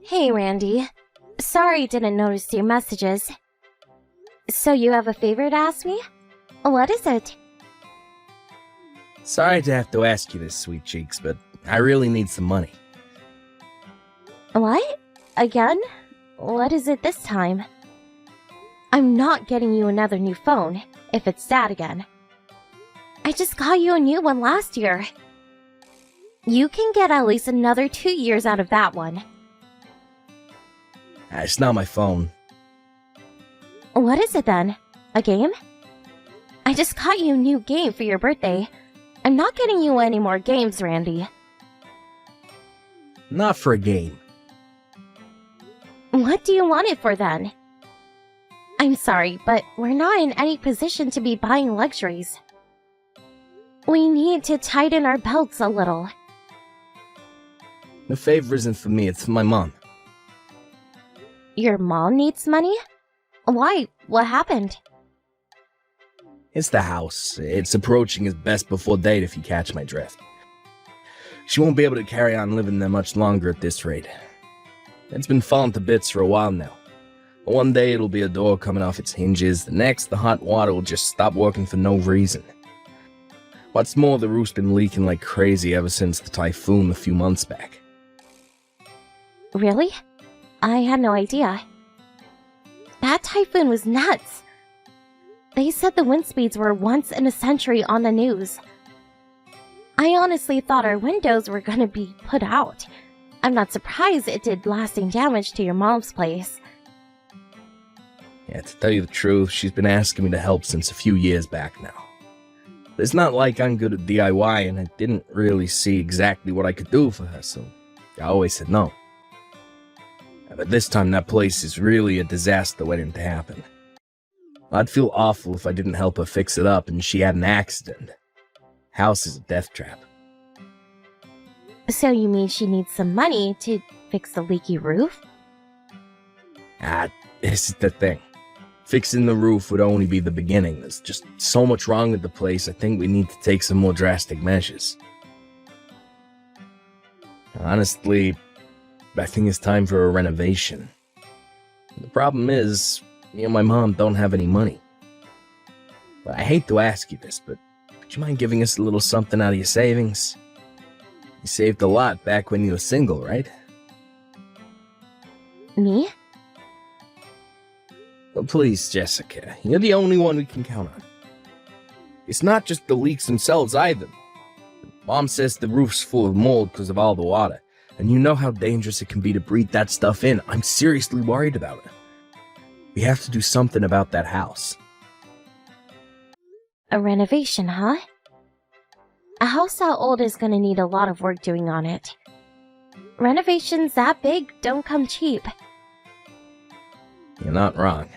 Hey, Randy. Sorry didn't notice your messages. So you have a favor to ask me? What is it? Sorry to have to ask you this, Sweet Cheeks, but I really need some money. What? Again? What is it this time? I'm not getting you another new phone, if it's that again. I just got you a new one last year. You can get at least another 2 years out of that one. It's not my phone. What is it then? A game? I just got you a new game for your birthday. I'm not getting you any more games, Randy. Not for a game. What do you want it for then? I'm sorry, but we're not in any position to be buying luxuries. We need to tighten our belts a little. The favor isn't for me, it's for my mom. Your mom needs money? Why? What happened? It's the house. It's approaching its best before date, if you catch my drift. She won't be able to carry on living there much longer at this rate. It's been falling to bits for a while now. One day it'll be a door coming off its hinges, the next the hot water will just stop working for no reason. What's more, the roof's been leaking like crazy ever since the typhoon a few months back. Really? I had no idea. That typhoon was nuts. They said the wind speeds were once in a century on the news. I honestly thought our windows were gonna be put out. I'm not surprised it did lasting damage to your mom's place. Yeah, to tell you the truth, she's been asking me to help since a few years back now. It's not like I'm good at DIY, and I didn't really see exactly what I could do for her, so I always said no. But this time that place is really a disaster waiting to happen. I'd feel awful if I didn't help her fix it up and she had an accident. House is a death trap. So you mean she needs some money to fix the leaky roof? This is the thing. Fixing the roof would only be the beginning. There's just so much wrong with the place, I think we need to take some more drastic measures. Honestly, I think it's time for a renovation. The problem is, me and my mom don't have any money. But I hate to ask you this, but would you mind giving us a little something out of your savings? You saved a lot back when you were single, right? Me? Well, please, Jessica, you're the only one we can count on. It's not just the leaks themselves either. Mom says the roof's full of mold because of all the water, and you know how dangerous it can be to breathe that stuff in. I'm seriously worried about it. We have to do something about that house. A renovation, huh? A house that old is gonna need a lot of work doing on it. Renovations that big don't come cheap. You're not wrong.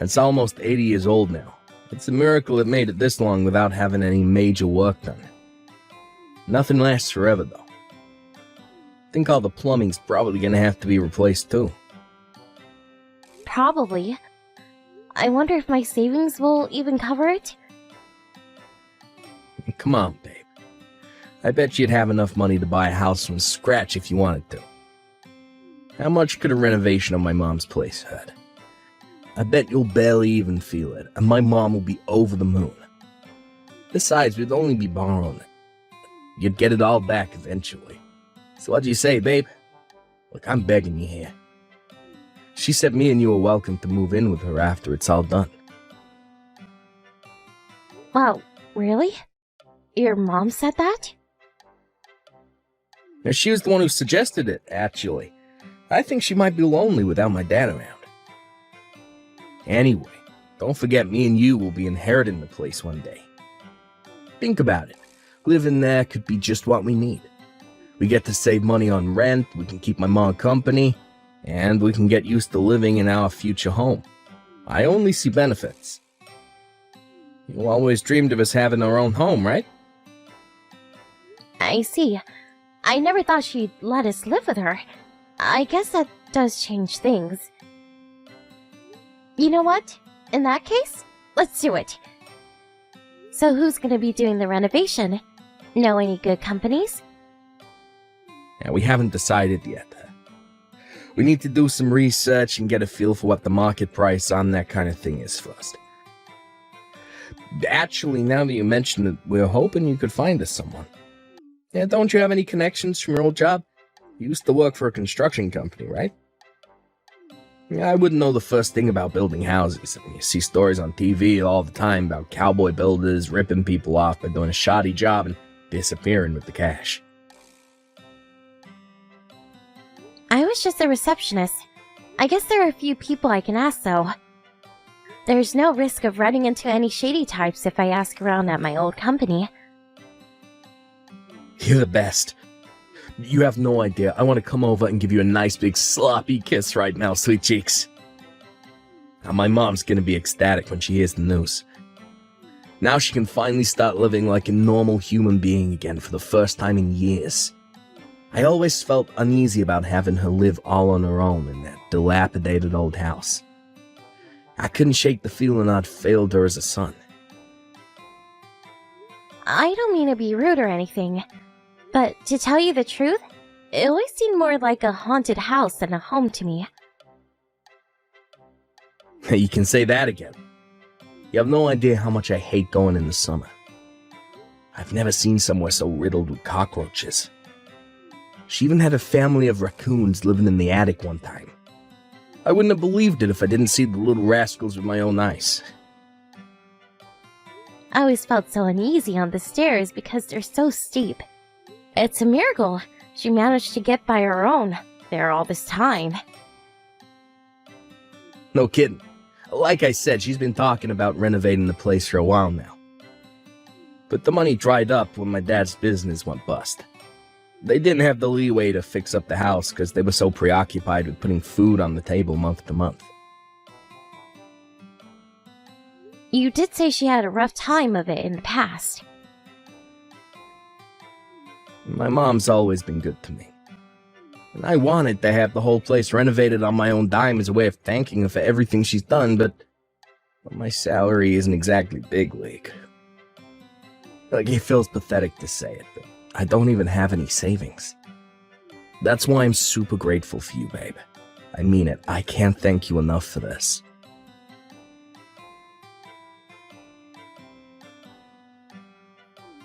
It's almost 80 years old now. It's a miracle it made it this long without having any major work done. Nothing lasts forever, though. I think all the plumbing's probably gonna have to be replaced, too. Probably. I wonder if my savings will even cover it? Come on, babe. I bet you'd have enough money to buy a house from scratch if you wanted to. How much could a renovation of my mom's place hurt? I bet you'll barely even feel it, and my mom will be over the moon. Besides, we'd only be borrowing it. You'd get it all back eventually. So what do you say, babe? Look, I'm begging you here. She said me and you are welcome to move in with her after it's all done. Wow, really? Your mom said that? Now, she was the one who suggested it, actually. I think she might be lonely without my dad around. Anyway, don't forget me and you will be inheriting the place one day. Think about it. Living there could be just what we need. We get to save money on rent, we can keep my mom company, and we can get used to living in our future home. I only see benefits. You always dreamed of us having our own home, right? I see. I never thought she'd let us live with her. I guess that does change things. You know what? In that case, let's do it. So who's gonna be doing the renovation? Know any good companies? Yeah, we haven't decided yet. We need to do some research and get a feel for what the market price on that kind of thing is first. Actually, now that you mention it, we're hoping you could find us someone. Yeah, don't you have any connections from your old job? You used to work for a construction company, right? Yeah, I wouldn't know the first thing about building houses. I mean, you see stories on TV all the time about cowboy builders ripping people off by doing a shoddy job and disappearing with the cash. I was just a receptionist. I guess there are a few people I can ask, though. There's no risk of running into any shady types if I ask around at my old company. You're the best. You have no idea. I want to come over and give you a nice big sloppy kiss right now, sweet cheeks. Now, my mom's gonna be ecstatic when she hears the news. Now she can finally start living like a normal human being again for the first time in years. I always felt uneasy about having her live all on her own in that dilapidated old house. I couldn't shake the feeling I'd failed her as a son. I don't mean to be rude or anything, but to tell you the truth, it always seemed more like a haunted house than a home to me. You can say that again. You have no idea how much I hate going in the summer. I've never seen somewhere so riddled with cockroaches. She even had a family of raccoons living in the attic one time. I wouldn't have believed it if I didn't see the little rascals with my own eyes. I always felt so uneasy on the stairs because they're so steep. It's a miracle she managed to get by her own there all this time. No kidding. Like I said, she's been talking about renovating the place for a while now. But the money dried up when my dad's business went bust. They didn't have the leeway to fix up the house because they were so preoccupied with putting food on the table month to month. You did say she had a rough time of it in the past. My mom's always been good to me. And I wanted to have the whole place renovated on my own dime as a way of thanking her for everything she's done, but my salary isn't exactly big league. Like, it feels pathetic to say it, but I don't even have any savings. That's why I'm super grateful for you, babe. I mean it. I can't thank you enough for this.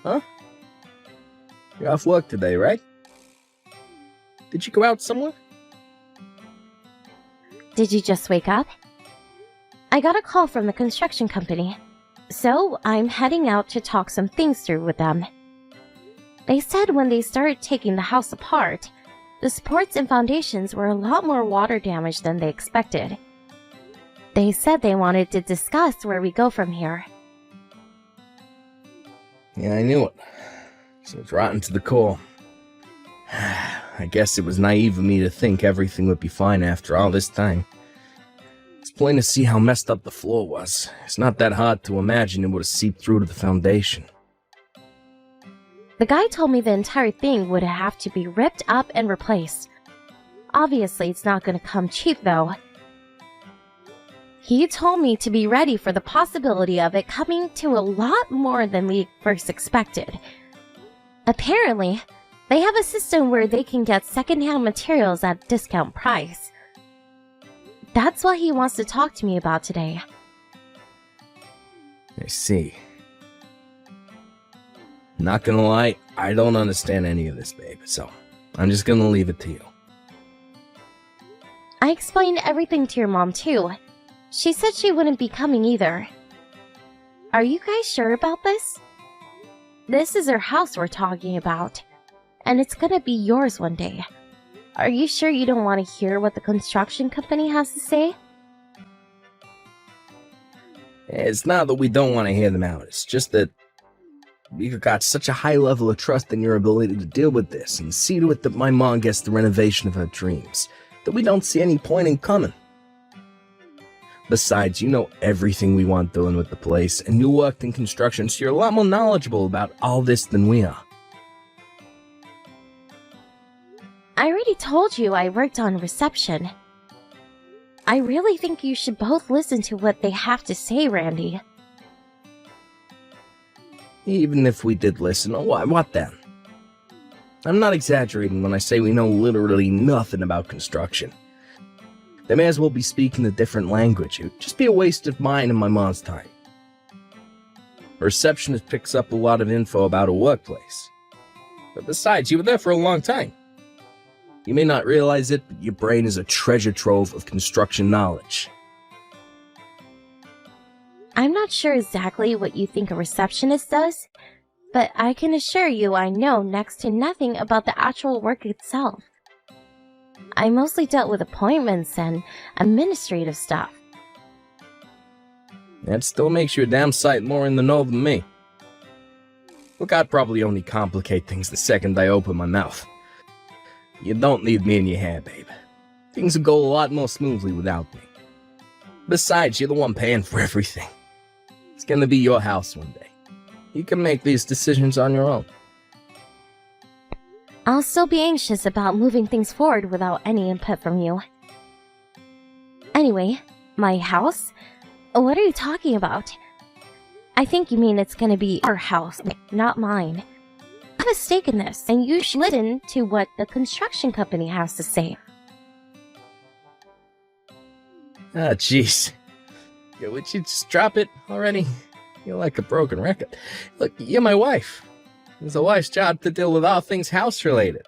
Huh? You're off work today, right? Did you go out somewhere? Did you just wake up? I got a call from the construction company, so I'm heading out to talk some things through with them. They said when they started taking the house apart, the supports and foundations were a lot more water damaged than they expected. They said they wanted to discuss where we go from here. Yeah, I knew it. So it's rotten to the core. I guess it was naive of me to think everything would be fine after all this time. It's plain to see how messed up the floor was. It's not that hard to imagine it would have seeped through to the foundation. The guy told me the entire thing would have to be ripped up and replaced. Obviously, it's not going to come cheap, though. He told me to be ready for the possibility of it coming to a lot more than we first expected. Apparently, they have a system where they can get secondhand materials at a discount price. That's what he wants to talk to me about today. I see. Not gonna lie, I don't understand any of this, babe, so I'm just gonna leave it to you. I explained everything to your mom, too. She said she wouldn't be coming either. Are you guys sure about this? This is her house we're talking about, and it's gonna be yours one day. Are you sure you don't want to hear what the construction company has to say? It's not that we don't want to hear them out, it's just that we've got such a high level of trust in your ability to deal with this and see to it that my mom gets the renovation of her dreams, that we don't see any point in coming. Besides, you know everything we want doing with the place, and you worked in construction, so you're a lot more knowledgeable about all this than we are. I already told you I worked on reception. I really think you should both listen to what they have to say, Randy. Even if we did listen, what then? I'm not exaggerating when I say we know literally nothing about construction. They may as well be speaking a different language. It would just be a waste of mine and my mom's time. A receptionist picks up a lot of info about a workplace. But besides, you were there for a long time. You may not realize it, but your brain is a treasure trove of construction knowledge. I'm not sure exactly what you think a receptionist does, but I can assure you I know next to nothing about the actual work itself. I mostly dealt with appointments and administrative stuff. That still makes you a damn sight more in the know than me. Look, I'd probably only complicate things the second I open my mouth. You don't need me in your hair, babe. Things will go a lot more smoothly without me. Besides, you're the one paying for everything. It's gonna be your house one day. You can make these decisions on your own. I'll still be anxious about moving things forward without any input from you. Anyway, my house? What are you talking about? I think you mean it's gonna be our house, not mine. I have a stake in this, and you should listen to what the construction company has to say. Ah, jeez. Would you just drop it already? You're like a broken record. Look, you're my wife. It's a wife's job to deal with all things house-related.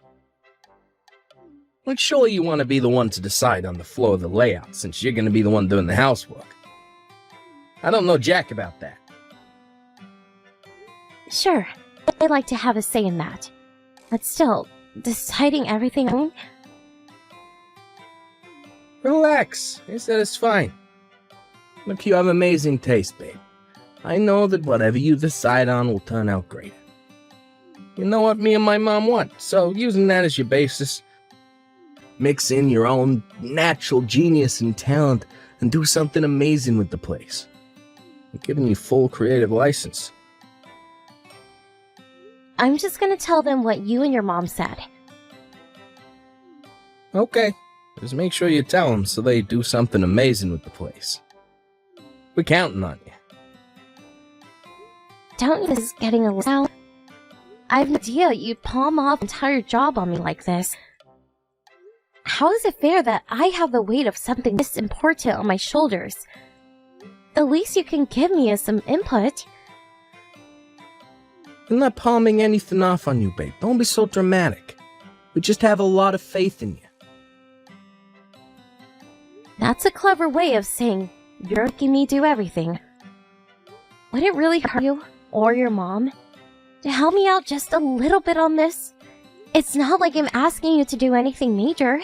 Like, surely you want to be the one to decide on the flow of the layout, since you're going to be the one doing the housework. I don't know jack about that. Sure, I'd like to have a say in that. But still, deciding everything... Relax. I said it's fine. Look, you have amazing taste, babe. I know that whatever you decide on will turn out great. You know what me and my mom want, so using that as your basis, mix in your own natural genius and talent and do something amazing with the place. I'm giving you full creative license. I'm just gonna tell them what you and your mom said. Okay, just make sure you tell them so they do something amazing with the place. We're counting on you. Don't you think this is getting a little... I have no idea you'd palm off an entire job on me like this. How is it fair that I have the weight of something this important on my shoulders? The least you can give me is some input. I'm not palming anything off on you, babe. Don't be so dramatic. We just have a lot of faith in you. That's a clever way of saying you're making me do everything. Would it really hurt you, or your mom, to help me out just a little bit on this? It's not like I'm asking you to do anything major.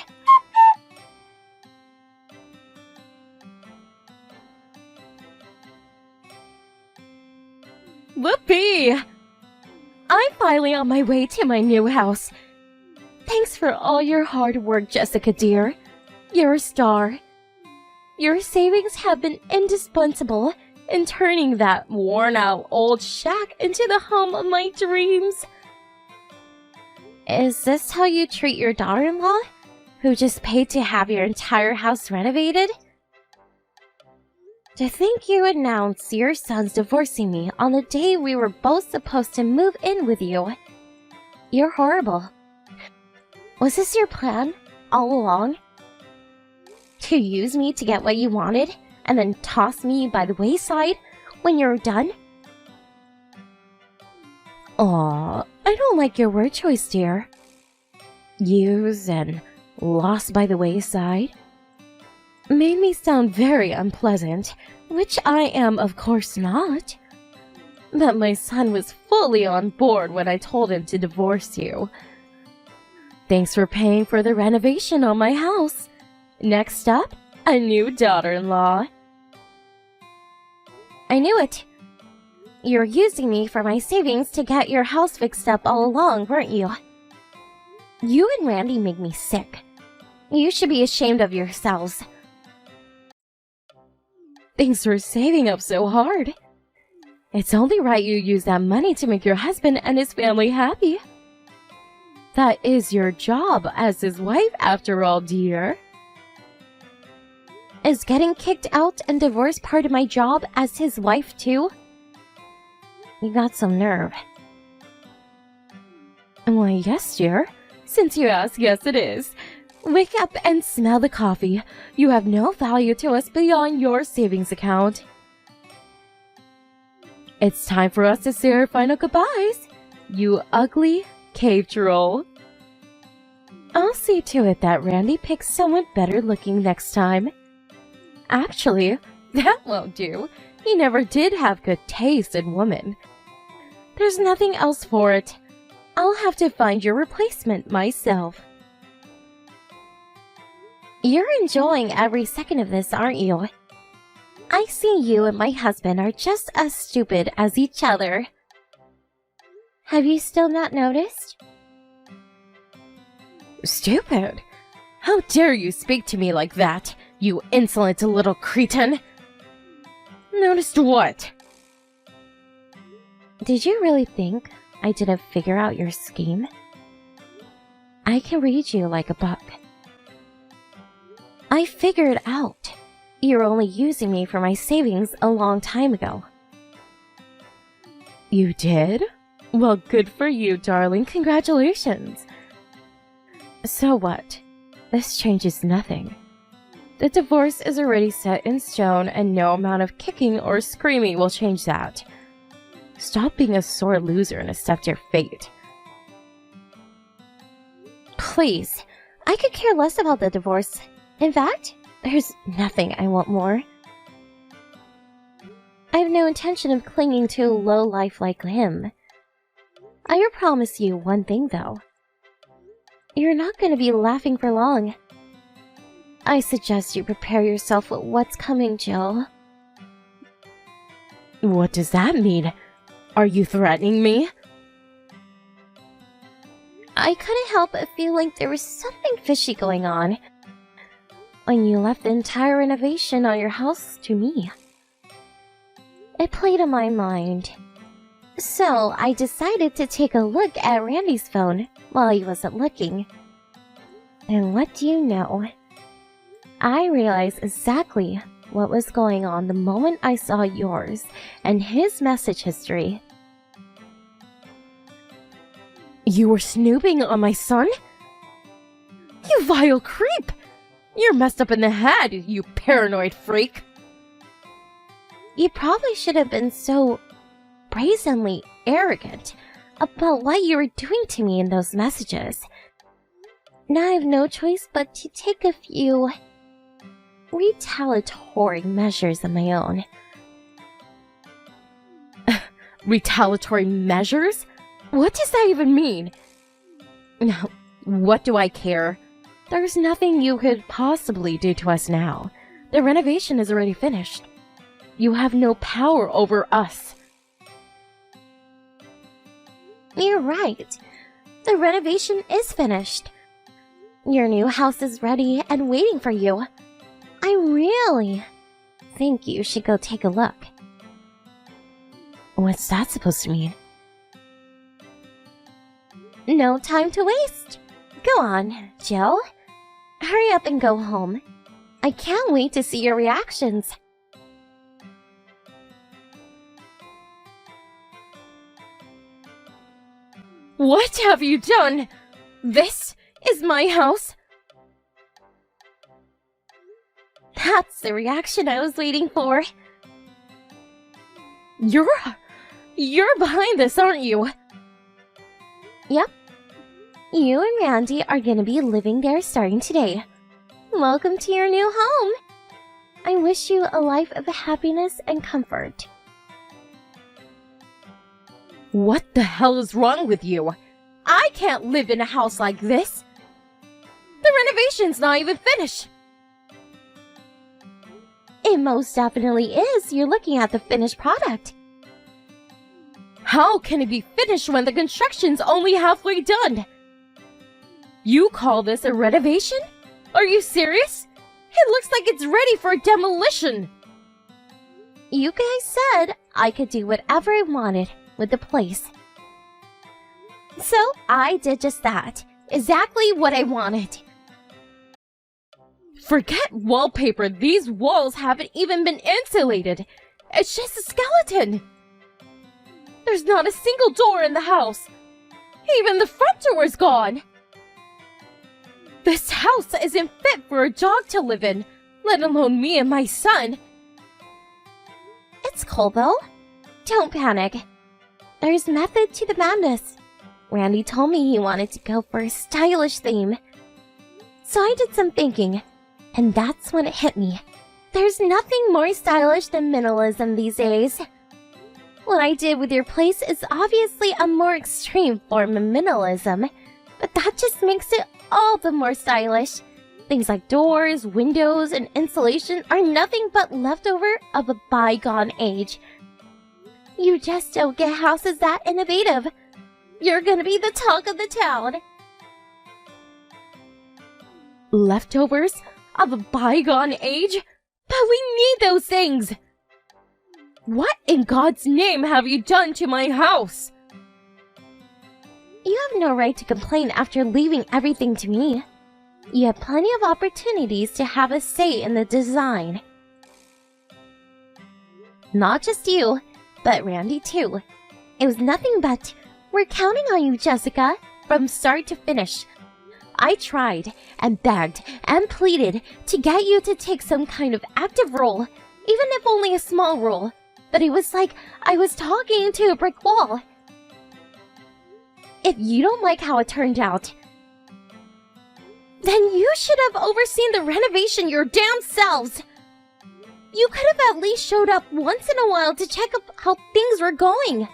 Whoopee! I'm finally on my way to my new house. Thanks for all your hard work, Jessica dear. You're a star. Your savings have been indispensable in turning that worn-out old shack into the home of my dreams. Is this how you treat your daughter-in-law, who just paid to have your entire house renovated? To think you announced your son's divorcing me on the day we were both supposed to move in with you. You're horrible. Was this your plan all along? To use me to get what you wanted, and then toss me by the wayside when you're done? Aw, I don't like your word choice, dear. Use and lost by the wayside made me sound very unpleasant, which I am of course not. But my son was fully on board when I told him to divorce you. Thanks for paying for the renovation on my house. Next up, a new daughter-in-law. I knew it. You were using me for my savings to get your house fixed up all along, weren't you? You and Randy make me sick. You should be ashamed of yourselves. Thanks for saving up so hard. It's only right you use that money to make your husband and his family happy. That is your job as his wife, after all, dear. Is getting kicked out and divorced part of my job as his wife, too? You got some nerve. Why, yes, dear. Since you ask, yes, it is. Wake up and smell the coffee. You have no value to us beyond your savings account. It's time for us to say our final goodbyes. You ugly cave troll. I'll see to it that Randy picks someone better looking next time. Actually, that won't do. He never did have good taste in women. There's nothing else for it. I'll have to find your replacement myself. You're enjoying every second of this, aren't you? I see you and my husband are just as stupid as each other. Have you still not noticed? Stupid? How dare you speak to me like that, you insolent little cretin? Noticed what? Did you really think I didn't figure out your scheme? I can read you like a book. I figured out. You're only using me for my savings a long time ago. You did? Well, good for you, darling. Congratulations. So what? This changes nothing. The divorce is already set in stone, and no amount of kicking or screaming will change that. Stop being a sore loser and accept your fate. Please, I could care less about the divorce. In fact, there's nothing I want more. I have no intention of clinging to a lowlife like him. I promise you one thing, though. You're not going to be laughing for long. I suggest you prepare yourself for what's coming, Jill. What does that mean? Are you threatening me? I couldn't help but feel like there was something fishy going on when you left the entire renovation on your house to me. It played on my mind. So I decided to take a look at Randy's phone while he wasn't looking. And what do you know? I realized exactly what was going on the moment I saw yours and his message history. You were snooping on my son? You vile creep! You're messed up in the head, you paranoid freak! You probably should have been so brazenly arrogant about what you were doing to me in those messages. Now I have no choice but to take a few retaliatory measures of my own. Retaliatory measures? What does that even mean? What do I care? There's nothing you could possibly do to us now. The renovation is already finished. You have no power over us. You're right. The renovation is finished. Your new house is ready and waiting for you. I really think you should go take a look. What's that supposed to mean? No time to waste. Go on, Jill. Hurry up and go home. I can't wait to see your reactions. What have you done? This is my house? That's the reaction I was waiting for. You're behind this, aren't you? Yep. You and Randy are gonna be living there starting today. Welcome to your new home. I wish you a life of happiness and comfort. What the hell is wrong with you? I can't live in a house like this. The renovation's not even finished. It most definitely is. You're looking at the finished product. How can it be finished when the construction's only halfway done? You call this a renovation? Are you serious? It looks like it's ready for demolition. You guys said I could do whatever I wanted with the place. So I did just that. Exactly what I wanted. Forget wallpaper. These walls haven't even been insulated. It's just a skeleton. There's not a single door in the house. Even the front door is gone. This house isn't fit for a dog to live in, let alone me and my son. It's cool though. Don't panic. There's method to the madness. Randy told me he wanted to go for a stylish theme. So I did some thinking, and that's when it hit me. There's nothing more stylish than minimalism these days. What I did with your place is obviously a more extreme form of minimalism, but that just makes it all the more stylish. Things like doors, windows, and insulation are nothing but leftover of a bygone age. You just don't get houses that innovative. You're gonna be the talk of the town. Leftovers of a bygone age? But we need those things! What in God's name have you done to my house? You have no right to complain after leaving everything to me. You had plenty of opportunities to have a say in the design. Not just you, but Randy too. It was nothing but, we're counting on you, Jessica, from start to finish. I tried and begged and pleaded to get you to take some kind of active role, even if only a small role, but it was like I was talking to a brick wall. If you don't like how it turned out, then you should have overseen the renovation your damn selves. You could have at least showed up once in a while to check up how things were going.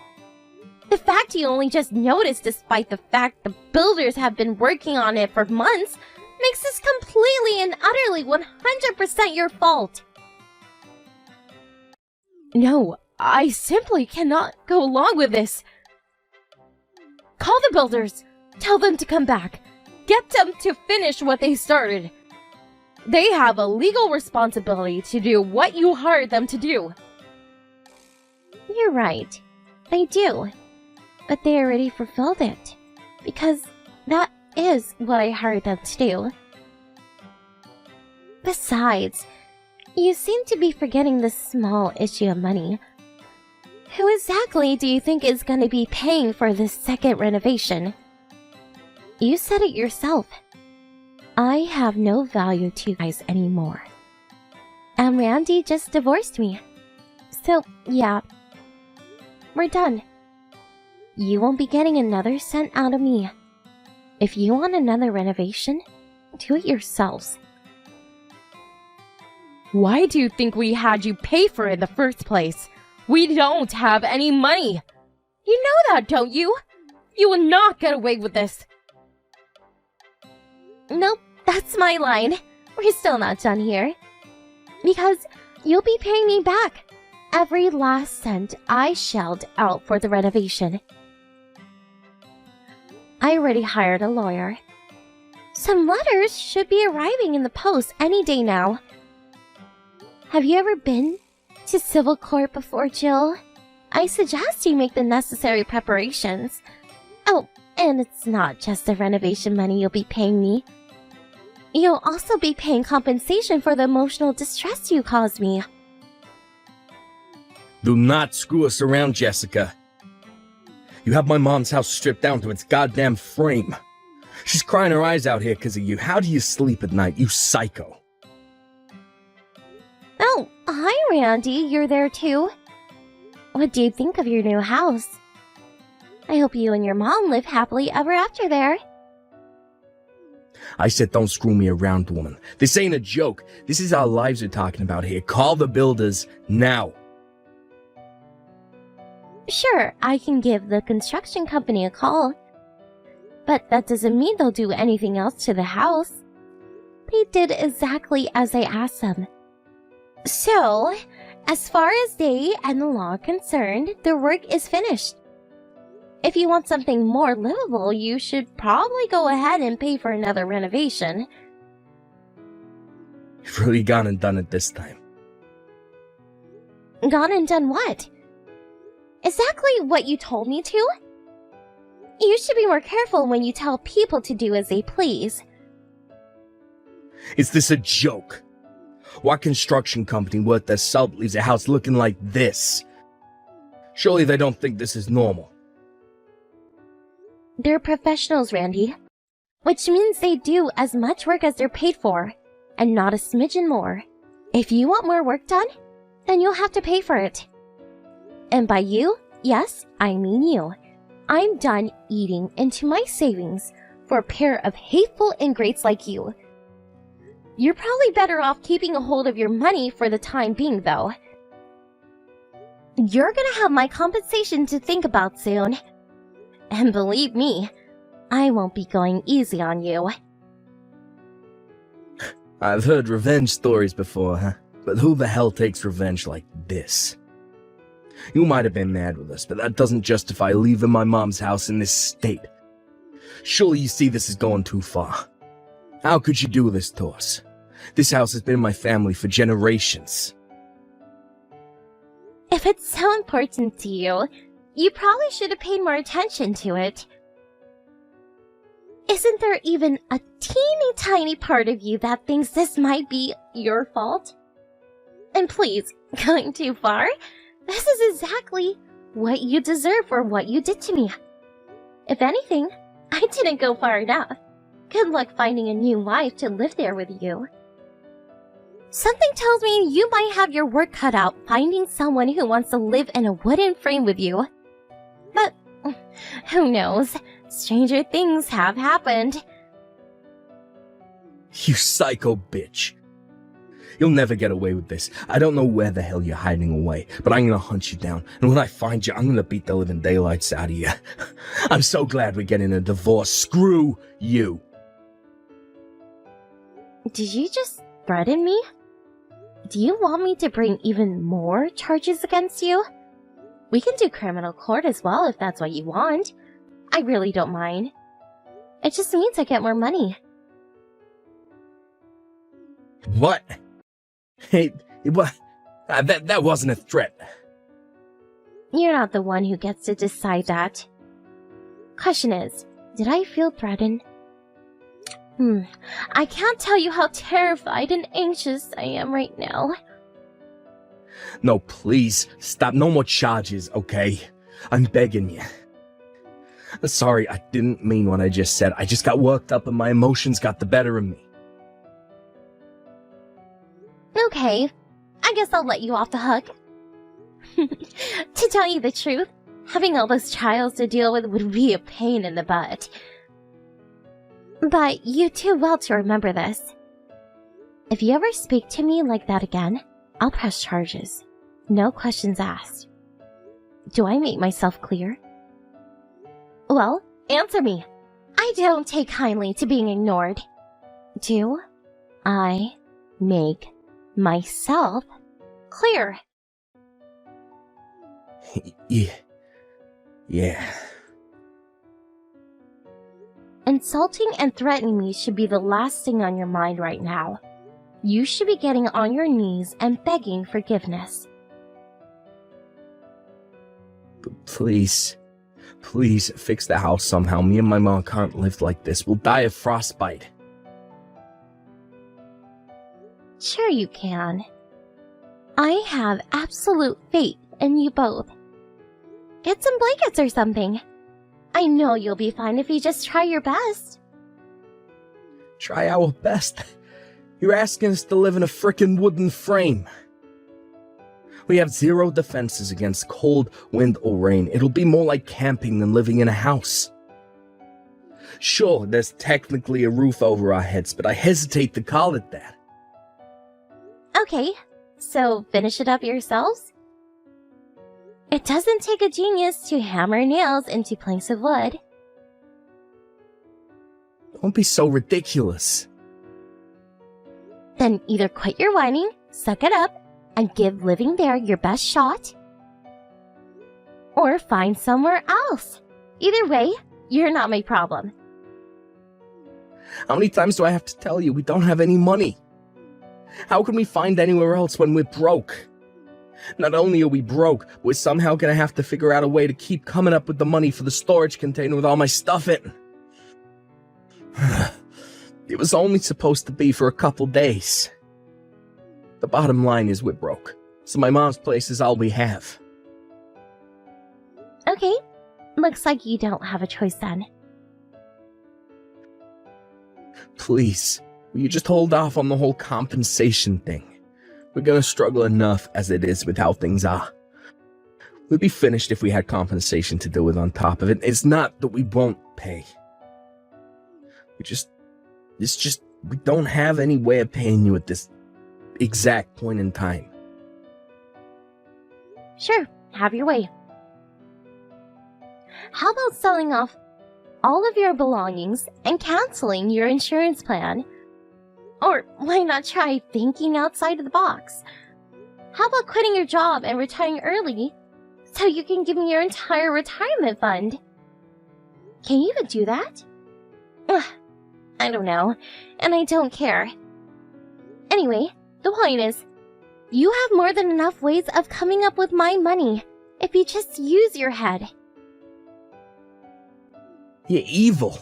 The fact you only just noticed despite the fact the builders have been working on it for months makes this completely and utterly 100% your fault. No, I simply cannot go along with this. Call the builders. Tell them to come back. Get them to finish what they started. They have a legal responsibility to do what you hired them to do. You're right. They do. But they already fulfilled it. Because that is what I hired them to do. Besides, you seem to be forgetting this small issue of money. Who exactly do you think is going to be paying for this second renovation? You said it yourself. I have no value to you guys anymore. And Randy just divorced me. So, yeah. We're done. You won't be getting another cent out of me. If you want another renovation, do it yourselves. Why do you think we had you pay for it in the first place? We don't have any money. You know that, don't you? You will not get away with this. Nope, that's my line. We're still not done here. Because you'll be paying me back every last cent I shelled out for the renovation. I already hired a lawyer. Some letters should be arriving in the post any day now. Have you ever been to civil court before, Jill? I suggest you make the necessary preparations. Oh, and it's not just the renovation money you'll be paying me. You'll also be paying compensation for the emotional distress you caused me. Do not screw us around, Jessica. You have my mom's house stripped down to its goddamn frame. She's crying her eyes out here because of you. How do you sleep at night, you psycho? Oh, hi, Randy. You're there too. What do you think of your new house? I hope you and your mom live happily ever after there. I said don't screw me around, woman. This ain't a joke. This is our lives we're talking about here. Call the builders now. Sure, I can give the construction company a call. But that doesn't mean they'll do anything else to the house. They did exactly as I asked them. So, as far as they and the law are concerned, the work is finished. If you want something more livable, you should probably go ahead and pay for another renovation. You've really gone and done it this time. Gone and done what? Exactly what you told me to? You should be more careful when you tell people to do as they please. Is this a joke? What construction company worth their salt leaves a house looking like this? Surely they don't think this is normal. They're professionals, Randy. which means they do as much work as they're paid for, and not a smidgen more. If you want more work done, then you'll have to pay for it. And by you, yes, I mean you. I'm done eating into my savings for a pair of hateful ingrates like you. You're probably better off keeping a hold of your money for the time being, though. You're gonna have my compensation to think about soon. And believe me, I won't be going easy on you. I've heard revenge stories before, huh? But who the hell takes revenge like this? You might have been mad with us, but that doesn't justify leaving my mom's house in this state. Surely you see this is going too far. How could you do this to us? This house has been in my family for generations. If it's so important to you, you probably should have paid more attention to it. Isn't there even a teeny tiny part of you that thinks this might be your fault? And please, going too far? This is exactly what you deserve for what you did to me. If anything, I didn't go far enough. Good luck finding a new wife to live there with you. Something tells me you might have your work cut out finding someone who wants to live in a wooden frame with you. But who knows? Stranger things have happened. You psycho bitch. You'll never get away with this. I don't know where the hell you're hiding away, but I'm gonna hunt you down, and when I find you, I'm gonna beat the living daylights out of you. I'm so glad we're getting a divorce. Screw you. Did you just threaten me? Do you want me to bring even more charges against you? We can do criminal court as well if that's what you want. I really don't mind. It just means I get more money. What? Hey, what? That wasn't a threat. You're not the one who gets to decide that. Question is, did I feel threatened? I can't tell you how terrified and anxious I am right now. No, please, stop. No more charges, okay? I'm begging you. Sorry, I didn't mean what I just said. I just got worked up and my emotions got the better of me. Okay, I guess I'll let you off the hook. To tell you the truth, having all those trials to deal with would be a pain in the butt. But you do well to remember this. If you ever speak to me like that again, I'll press charges. No questions asked. Do I make myself clear? Well, answer me. I don't take kindly to being ignored. Do I make myself clear? Yeah. Insulting and threatening me should be the last thing on your mind right now. You should be getting on your knees and begging forgiveness. Please fix the house somehow. Me and my mom can't live like this. We'll die of frostbite. Sure you can. I have absolute faith in you both. Get some blankets or something. I know you'll be fine if you just try your best. Try our best? You're asking us to live in a frickin' wooden frame. We have zero defenses against cold, wind, or rain. It'll be more like camping than living in a house. Sure, there's technically a roof over our heads, but I hesitate to call it that. Okay, so finish it up yourselves? It doesn't take a genius to hammer nails into planks of wood. Don't be so ridiculous. Then either quit your whining, suck it up, and give living there your best shot, or find somewhere else. Either way, you're not my problem. How many times do I have to tell you we don't have any money? How can we find anywhere else when we're broke? Not only are we broke, we're somehow gonna have to figure out a way to keep coming up with the money for the storage container with all my stuff in. It was only supposed to be for a couple days. The bottom line is we're broke, so my mom's place is all we have. Okay, looks like you don't have a choice then. Please, will you just hold off on the whole compensation thing? We're gonna struggle enough as it is with how things are. We'd be finished if we had compensation to deal with on top of it. It's not that we won't pay. We don't have any way of paying you at this exact point in time. Sure, have your way. How about selling off all of your belongings and canceling your insurance plan? Or why not try thinking outside of the box? How about quitting your job and retiring early so you can give me your entire retirement fund? Can you even do that? Ugh, I don't know, and I don't care. Anyway, the point is, you have more than enough ways of coming up with my money if you just use your head. You're evil.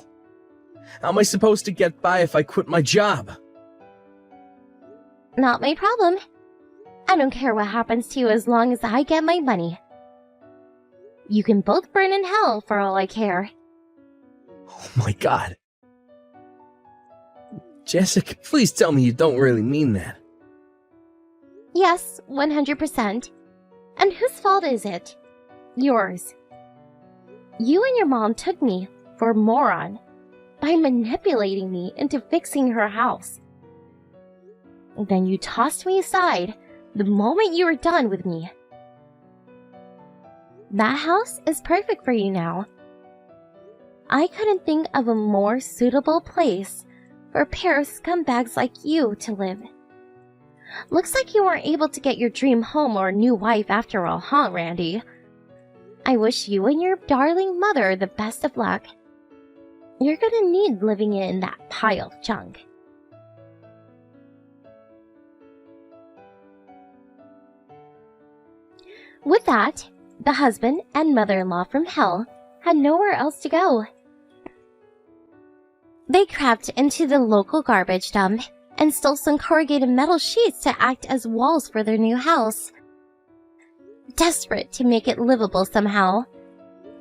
How am I supposed to get by if I quit my job? Not my problem. I don't care what happens to you as long as I get my money. You can both burn in hell for all I care. Oh my God. Jessica, please tell me you don't really mean that. Yes, 100%. And whose fault is it? Yours. You and your mom took me for a moron by manipulating me into fixing her house. Then you tossed me aside the moment you were done with me. That house is perfect for you now. I couldn't think of a more suitable place for a pair of scumbags like you to live. Looks like you weren't able to get your dream home or new wife after all, huh, Randy? I wish you and your darling mother the best of luck. You're gonna need living in that pile of junk. With that, the husband and mother-in-law from hell had nowhere else to go. They crept into the local garbage dump and stole some corrugated metal sheets to act as walls for their new house. Desperate to make it livable somehow.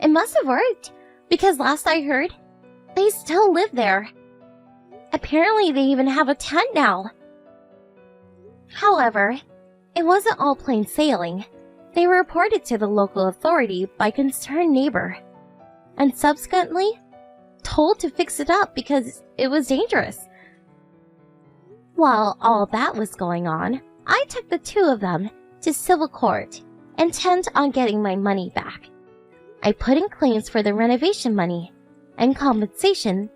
It must have worked, because last I heard, they still live there. Apparently they even have a tent now. However, it wasn't all plain sailing. They were reported to the local authority by a concerned neighbor, and subsequently told to fix it up because it was dangerous. While all that was going on, I took the two of them to civil court, intent on getting my money back. I put in claims for the renovation money and compensation.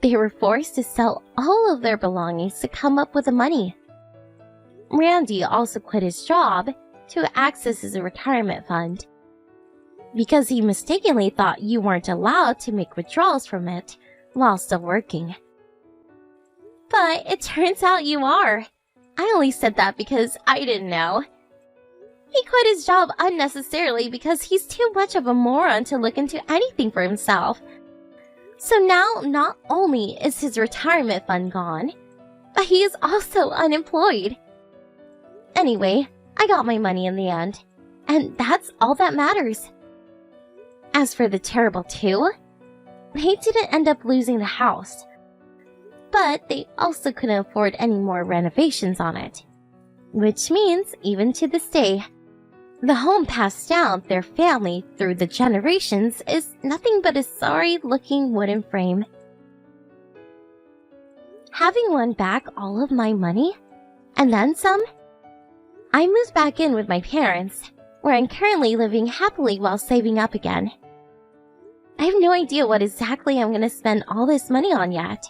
They were forced to sell all of their belongings to come up with the money. Randy also quit his job to access his retirement fund because he mistakenly thought you weren't allowed to make withdrawals from it while still working. But it turns out you are. I only said that because I didn't know. He quit his job unnecessarily because he's too much of a moron to look into anything for himself. So now not only is his retirement fund gone, but he is also unemployed. Anyway, I got my money in the end, and that's all that matters. As for the terrible two, they didn't end up losing the house, but they also couldn't afford any more renovations on it. Which means, even to this day, the home passed down their family through the generations is nothing but a sorry-looking wooden frame. Having won back all of my money, and then some, I moved back in with my parents, where I'm currently living happily while saving up again. I have no idea what exactly I'm going to spend all this money on yet.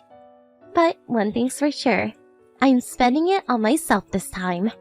But one thing's for sure, I'm spending it on myself this time.